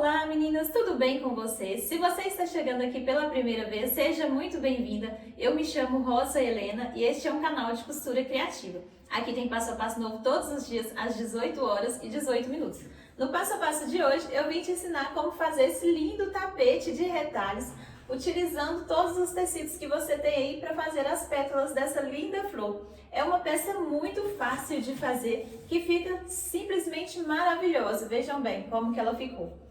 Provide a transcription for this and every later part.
Olá meninas, tudo bem com vocês? Se você está chegando aqui pela primeira vez, seja muito bem-vinda. Eu me chamo Rosa Helena e este é um canal de costura criativa. Aqui tem passo a passo novo todos os dias às 18 horas e 18 minutos. No passo a passo de hoje eu vim te ensinar como fazer esse lindo tapete de retalhos utilizando todos os tecidos que você tem aí para fazer as pétalas dessa linda flor. É uma peça muito fácil de fazer, que fica simplesmente maravilhosa. Vejam bem como que ela ficou.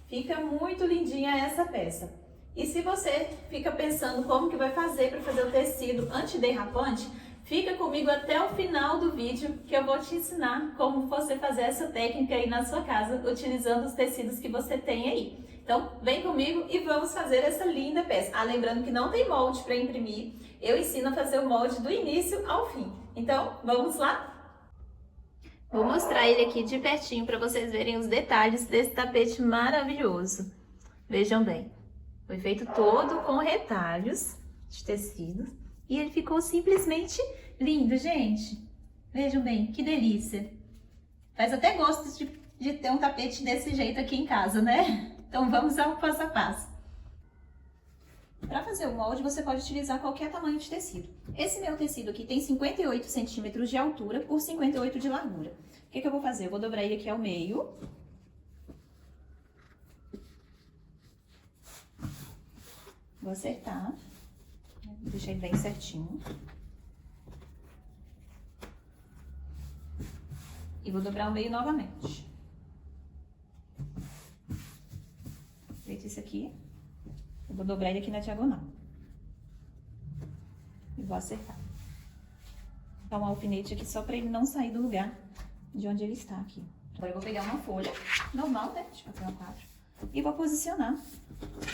Fica muito lindinha essa peça. E se você fica pensando como que vai fazer para fazer o tecido antiderrapante, fica comigo até o final do vídeo que eu vou te ensinar como você fazer essa técnica aí na sua casa, utilizando os tecidos que você tem aí. Então, vem comigo e vamos fazer essa linda peça. Ah, lembrando que não tem molde para imprimir, eu ensino a fazer o molde do início ao fim. Então, vamos lá? Vou mostrar ele aqui de pertinho para vocês verem os detalhes desse tapete maravilhoso. Vejam bem, foi feito todo com retalhos de tecido e ele ficou simplesmente lindo, gente. Vejam bem, que delícia. Faz até gosto de ter um tapete desse jeito aqui em casa, né? Então vamos ao passo a passo. Para fazer o molde, você pode utilizar qualquer tamanho de tecido. Esse meu tecido aqui tem 58 centímetros de altura por 58 de largura. O que eu vou fazer? Eu vou dobrar ele aqui ao meio. Vou acertar. Vou deixar ele bem certinho. E vou dobrar ao meio novamente. Feito isso aqui, eu vou dobrar ele aqui na diagonal. E vou acertar. Vou dar um alfinete aqui só para ele não sair do lugar de onde ele está aqui. Agora eu vou pegar uma folha normal, né, de papel A4, e vou posicionar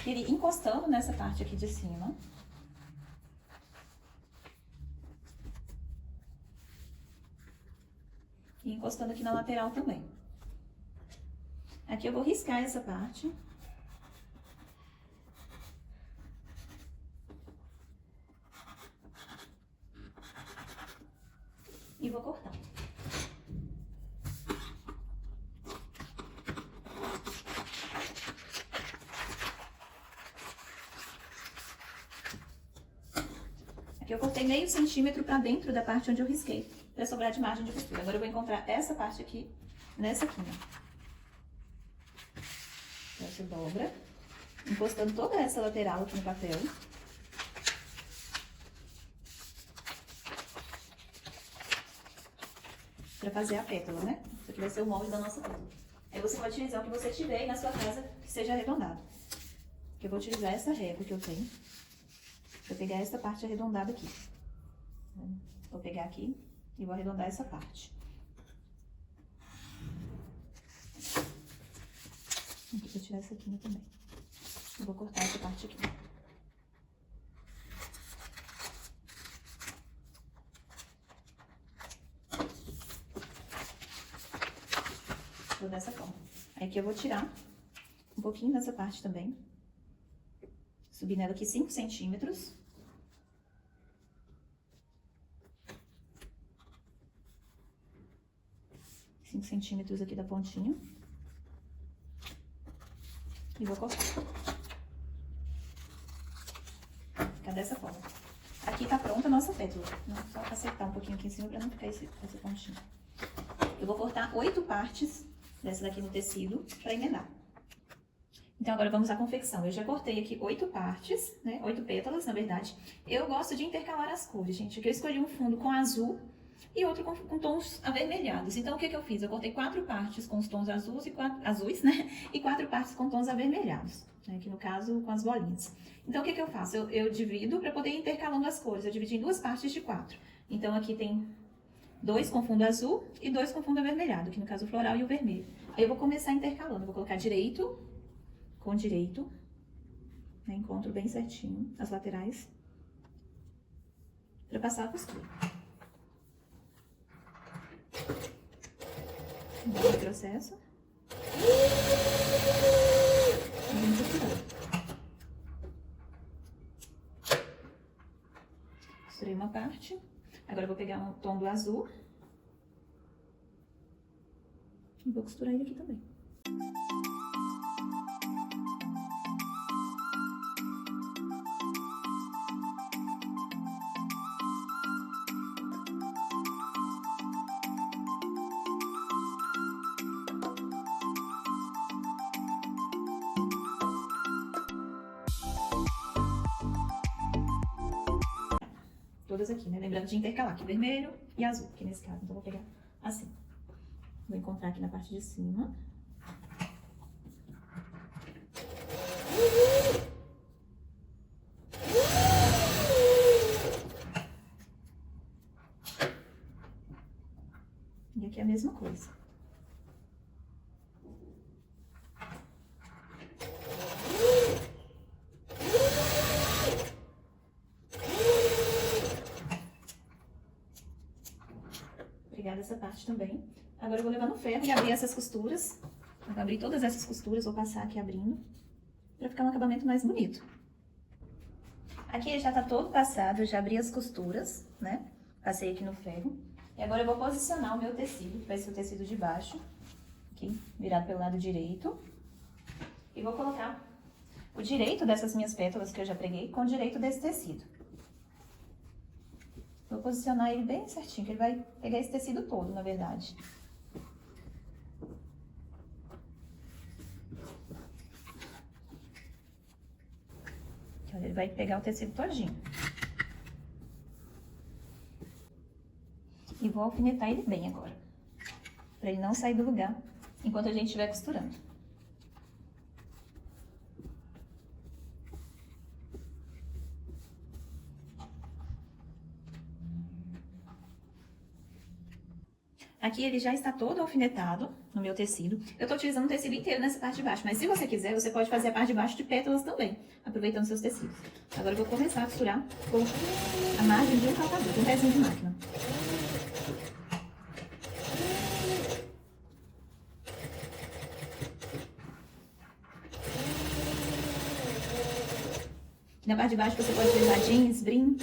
ele encostando nessa parte aqui de cima. E encostando aqui na lateral também. Aqui eu vou riscar essa parte. E vou cortar. Aqui eu cortei meio centímetro para dentro da parte onde eu risquei, para sobrar de margem de costura. Agora eu vou encontrar essa parte aqui, nessa quina. Então, você dobra, encostando toda essa lateral aqui no papel. Para fazer a pétala, né? Isso aqui vai ser o molde da nossa pétala. Aí você pode utilizar o que você tiver aí na sua casa que seja arredondado. Eu vou utilizar essa régua que eu tenho para pegar essa parte arredondada aqui. Vou pegar aqui e vou arredondar essa parte. Aqui vou tirar essa quina também. Eu vou cortar essa parte aqui. Dessa forma. Aí aqui eu vou tirar um pouquinho dessa parte também. Subir nela aqui 5 centímetros. Cinco centímetros aqui da pontinha. E vou cortar. Fica dessa forma. Aqui tá pronta a nossa pétala. Só acertar um pouquinho aqui em cima pra não ficar essa pontinha. Eu vou cortar 8 partes dessa daqui no tecido para emendar. Então, agora vamos à confecção. Eu já cortei aqui 8 partes, né? 8 pétalas, na verdade. Eu gosto de intercalar as cores, gente. Aqui eu escolhi um fundo com azul e outro com tons avermelhados. Então, o que eu fiz? Eu cortei 4 partes com os tons azuis, né? E 4 partes com tons avermelhados. Né? Aqui no caso, com as bolinhas. Então, o que eu faço? Eu divido para poder ir intercalando as cores. Eu dividi em 2 partes de 4. Então, aqui tem 2 com fundo azul e 2 com fundo avermelhado, que no caso o floral e o vermelho. Aí eu vou começar intercalando, vou colocar direito com direito, né? Encontro bem certinho as laterais, para passar a costura. Esse processo. E vamos costurando. Costurei uma parte. Agora eu vou pegar um tom do azul e vou costurar ele aqui também. todas aqui, né? Lembrando de intercalar aqui, vermelho e azul, aqui nesse caso. Então, vou pegar assim. Vou encontrar aqui na parte de cima. E aqui é a mesma coisa. Obrigada essa parte também. Agora eu vou levar no ferro e abrir essas costuras. Vou abrir todas essas costuras, vou passar aqui abrindo, pra ficar um acabamento mais bonito. Aqui já tá todo passado, eu já abri as costuras, né? Passei aqui no ferro. E agora eu vou posicionar o meu tecido, que vai ser o tecido de baixo, aqui, virado pelo lado direito. E vou colocar o direito dessas minhas pétalas que eu já preguei com o direito desse tecido. Vou posicionar ele bem certinho, que ele vai pegar esse tecido todo, na verdade. Então, ele vai pegar o tecido todinho. E vou alfinetar ele bem agora, pra ele não sair do lugar enquanto a gente estiver costurando. Aqui ele já está todo alfinetado no meu tecido. Eu tô utilizando o tecido inteiro nessa parte de baixo, mas se você quiser, você pode fazer a parte de baixo de pétalas também, aproveitando seus tecidos. Agora eu vou começar a costurar com a margem de um calcador, com um pezinho de máquina. Aqui na parte de baixo você pode utilizar jeans, brim.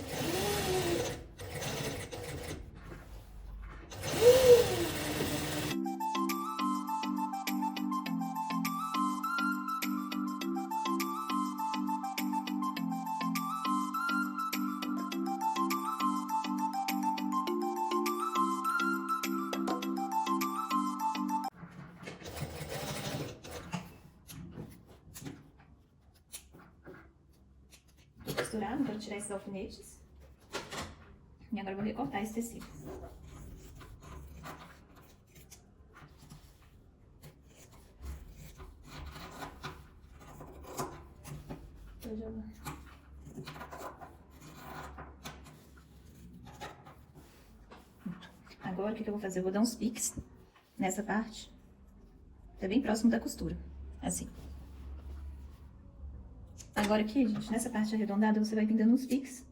Costurar, não quero tirar esses alfinetes. E agora eu vou recortar esse tecido. Agora o que eu vou fazer? Eu vou dar uns piques nessa parte. Tá bem próximo da costura, assim. Agora aqui, gente, nessa parte arredondada, você vai pintando uns piques.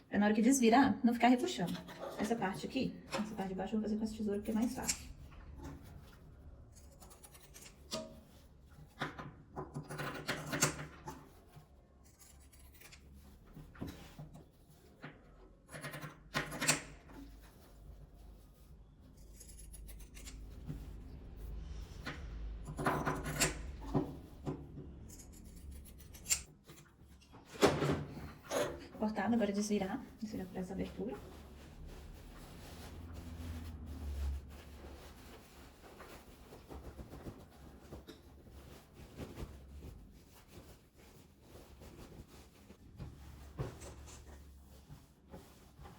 Pra na hora que desvirar, não ficar repuxando. Essa parte aqui, essa parte de baixo, eu vou fazer com essa tesoura, porque é mais fácil. Cortado, agora desvirar por essa abertura.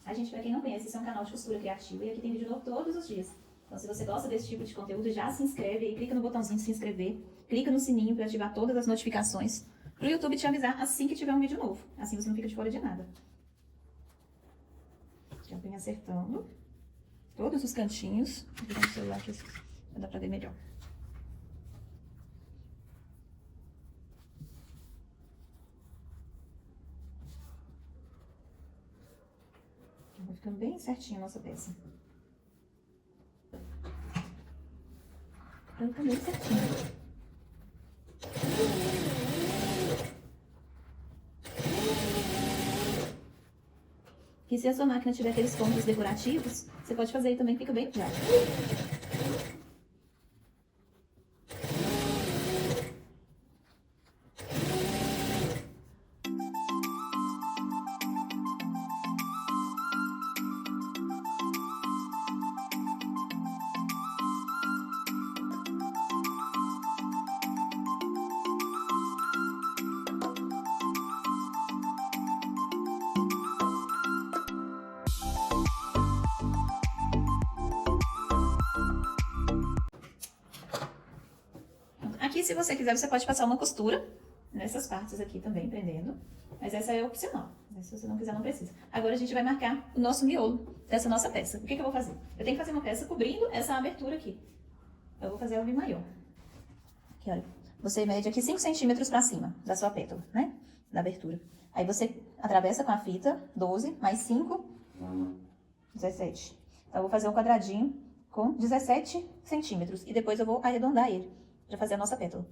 A gente, pra quem não conhece, esse é um canal de costura criativa e aqui tem vídeo novo todos os dias. Então, se você gosta desse tipo de conteúdo, já se inscreve aí, clica no botãozinho de se inscrever, clica no sininho para ativar todas as notificações, pro YouTube te avisar assim que tiver um vídeo novo. Assim você não fica de fora de nada. Já venho acertando todos os cantinhos. Vou virar o celular aqui, vai dar pra ver melhor. Vai ficando bem certinho a nossa peça. Vai ficando bem certinho. E se a sua máquina tiver aqueles pontos decorativos, você pode fazer aí também, fica bem prático. Aqui, se você quiser, você pode passar uma costura nessas partes aqui também, prendendo. Mas essa é opcional, né? Se você não quiser, não precisa. Agora a gente vai marcar o nosso miolo dessa nossa peça. O que eu vou fazer? Eu tenho que fazer uma peça cobrindo essa abertura aqui. Eu vou fazer ela bem maior. Aqui, olha. Você mede aqui 5 centímetros pra cima da sua pétala, né? Da abertura. Aí você atravessa com a fita 12 mais 5, 17. Então, eu vou fazer um quadradinho com 17 centímetros. E depois eu vou arredondar ele pra fazer a nossa pétala.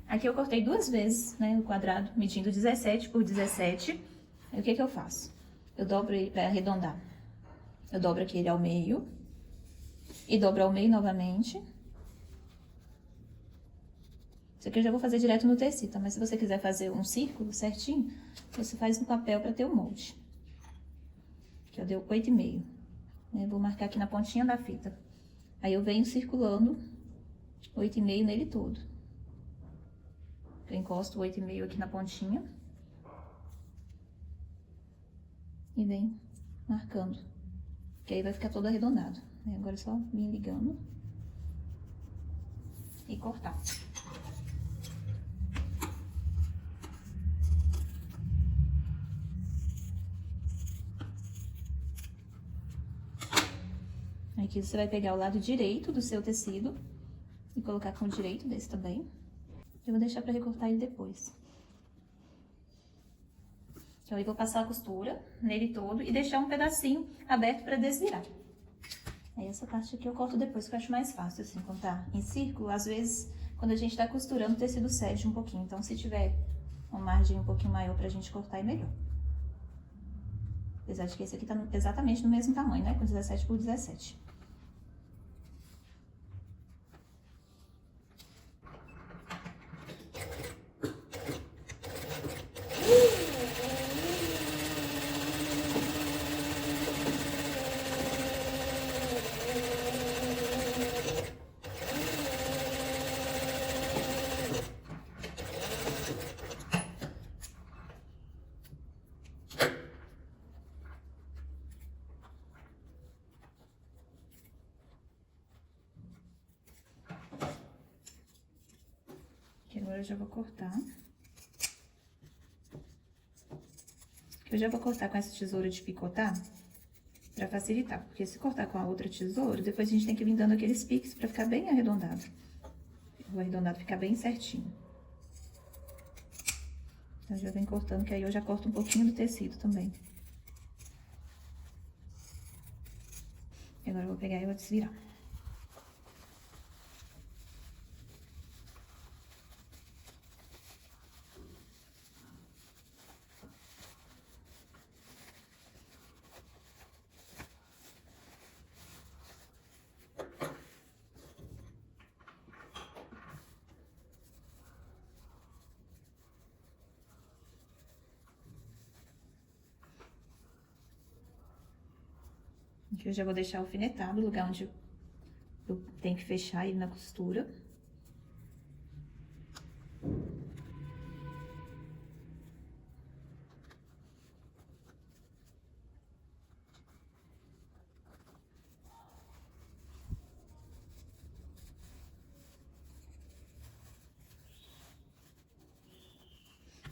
Aqui eu cortei 2 vezes, né, o quadrado, medindo 17 por 17. Aí o que eu faço? Eu dobro ele para arredondar. Eu dobro aqui ele ao meio. E dobro ao meio novamente. Isso aqui eu já vou fazer direto no tecido, tá? Mas se você quiser fazer um círculo certinho, você faz no papel para ter o molde. Aqui eu dei 8,5. Né? Vou marcar aqui na pontinha da fita. Aí eu venho circulando 8,5 nele todo. Eu encosto o 8,5 aqui na pontinha. E vem marcando. Que aí vai ficar todo arredondado. Agora é só vir ligando. E cortar. Aqui você vai pegar o lado direito do seu tecido. E colocar com o direito desse também. Eu vou deixar pra recortar ele depois. Então, eu vou passar a costura nele todo e deixar um pedacinho aberto pra desvirar. Aí, essa parte aqui eu corto depois, que eu acho mais fácil, assim, quando tá em círculo. Às vezes, quando a gente tá costurando, o tecido cede um pouquinho. Então, se tiver uma margem um pouquinho maior pra gente cortar, é melhor. Apesar de que esse aqui tá exatamente no mesmo tamanho, né? Com 17 por 17. Agora eu já vou cortar. Eu já vou cortar com essa tesoura de picotar, pra facilitar. Porque se cortar com a outra tesoura, depois a gente tem que vir dando aqueles piques pra ficar bem arredondado. O arredondado ficar bem certinho. Então, já vem cortando, que aí eu já corto um pouquinho do tecido também. E agora eu vou pegar e vou desvirar. Aqui eu já vou deixar alfinetado o lugar onde eu tenho que fechar ele na costura.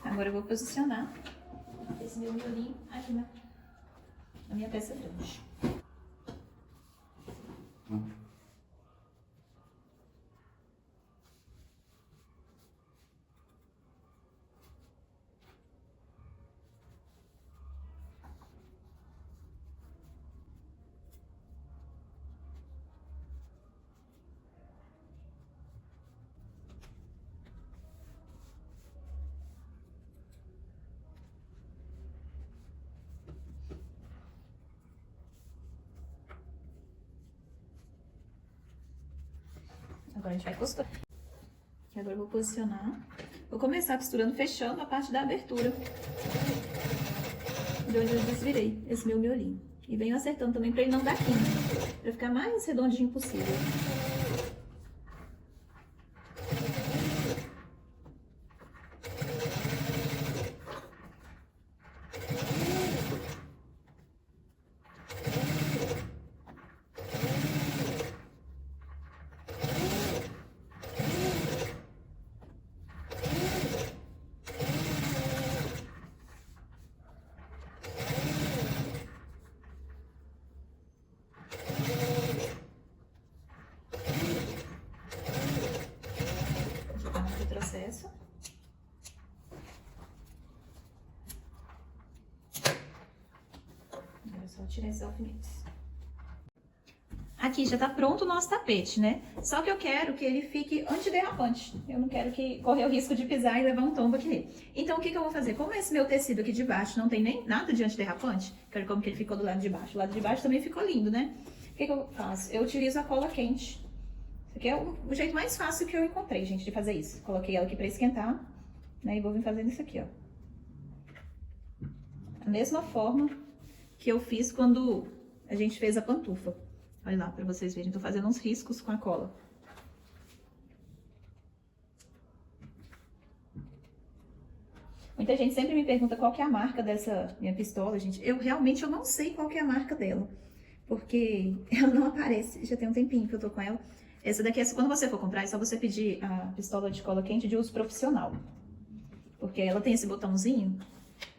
Agora eu vou posicionar esse meu miolinho aqui na minha peça grande. Agora a gente vai costurar. Aqui agora eu vou posicionar. Vou começar costurando, fechando a parte da abertura. De onde eu desvirei esse meu miolinho. E venho acertando também pra ele não dar quina. Pra ficar mais redondinho possível. excesso. Agora é só tirar esses alfinetes. Aqui já tá pronto o nosso tapete, né? Só que eu quero que ele fique antiderrapante. Eu não quero que correr o risco de pisar e levar um tombo aqui nele. Então, o que eu vou fazer? Como esse meu tecido aqui de baixo não tem nem nada de antiderrapante, quero como que ele ficou do lado de baixo. O lado de baixo também ficou lindo, né? O que eu faço? Eu utilizo a cola quente. Isso aqui é o jeito mais fácil que eu encontrei, gente, de fazer isso. Coloquei ela aqui pra esquentar, né? E vou vir fazendo isso aqui, ó. A mesma forma que eu fiz quando a gente fez a pantufa. Olha lá, pra vocês verem. Tô fazendo uns riscos com a cola. Muita gente sempre me pergunta qual que é a marca dessa minha pistola, gente. Eu realmente não sei qual que é a marca dela. Porque ela não aparece. Já tem um tempinho que eu tô com ela. Essa daqui, quando você for comprar, é só você pedir a pistola de cola quente de uso profissional. Porque ela tem esse botãozinho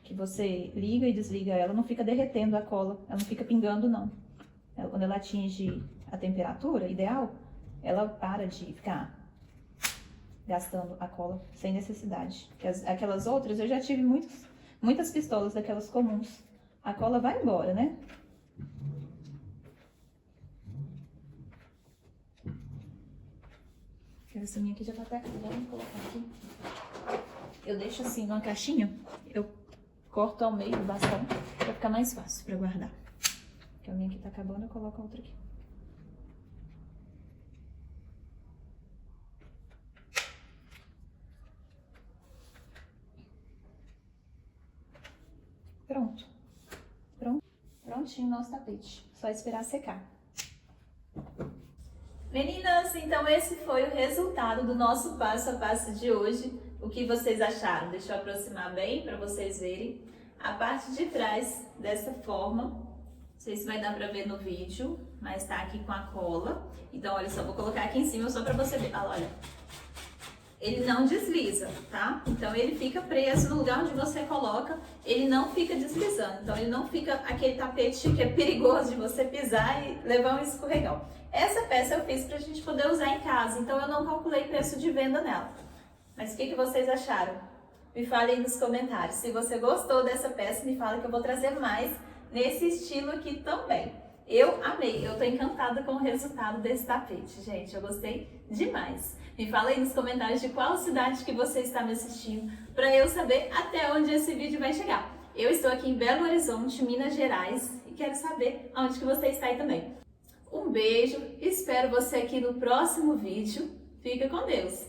que você liga e desliga ela. Não fica derretendo a cola. Ela não fica pingando, não. Quando ela atinge a temperatura ideal, ela para de ficar gastando a cola sem necessidade. Aquelas outras, eu já tive muitas pistolas daquelas comuns. A cola vai embora, né? Essa minha aqui já tá até acabando, vou colocar aqui. Eu deixo assim numa caixinha, eu corto ao meio o bastão pra ficar mais fácil pra guardar. Que a minha aqui tá acabando, eu coloco a outra aqui. Pronto. Prontinho o nosso tapete. Só esperar secar. Meninas, então esse foi o resultado do nosso passo a passo de hoje. O que vocês acharam? Deixa eu aproximar bem para vocês verem. A parte de trás, dessa forma. Não sei se vai dar pra ver no vídeo, mas tá aqui com a cola. Então, olha só, vou colocar aqui em cima só pra você ver. Olha, ele não desliza, tá? Então, ele fica preso no lugar onde você coloca, ele não fica deslizando. Então, ele não fica aquele tapete que é perigoso de você pisar e levar um escorregão. Essa peça eu fiz pra gente poder usar em casa, então eu não calculei preço de venda nela. Mas o que vocês acharam? Me falem nos comentários. Se você gostou dessa peça, me fala que eu vou trazer mais nesse estilo aqui também. Eu amei, eu tô encantada com o resultado desse tapete, gente, eu gostei demais. Me fala aí nos comentários de qual cidade que você está me assistindo, para eu saber até onde esse vídeo vai chegar. Eu estou aqui em Belo Horizonte, Minas Gerais, e quero saber aonde que você está aí também. Um beijo, espero você aqui no próximo vídeo. Fica com Deus!